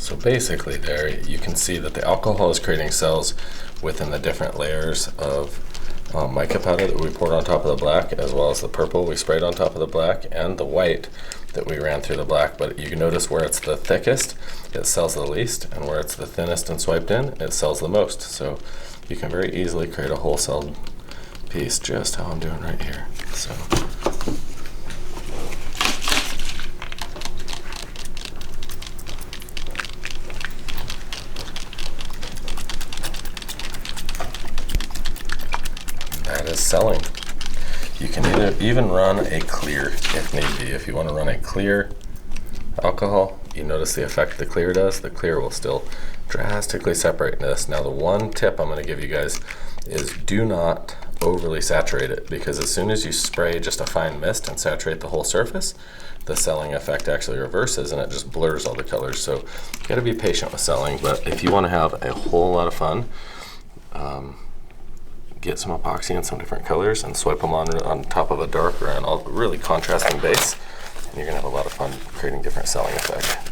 So basically there you can see that the alcohol is creating cells within the different layers of mica powder that we poured on top of the black, as well as the purple we sprayed on top of the black, and the white that we ran through the black. But you can notice where it's the thickest, it sells the least, and where it's the thinnest and swiped in, it sells the most. So you can very easily create a whole cell piece, just how I'm doing right here. So that is selling. You can even run a clear if need be. If you want to run a clear alcohol, you notice the effect the clear does. The clear will still drastically separate this. Now the one tip I'm going to give you guys is do not overly saturate it, because as soon as you spray just a fine mist and saturate the whole surface, the selling effect actually reverses and it just blurs all the colors. So you got to be patient with selling, but if you want to have a whole lot of fun, get some epoxy in some different colors and swipe them on top of a dark or an all really contrasting base, and you're gonna have a lot of fun creating different selling effects.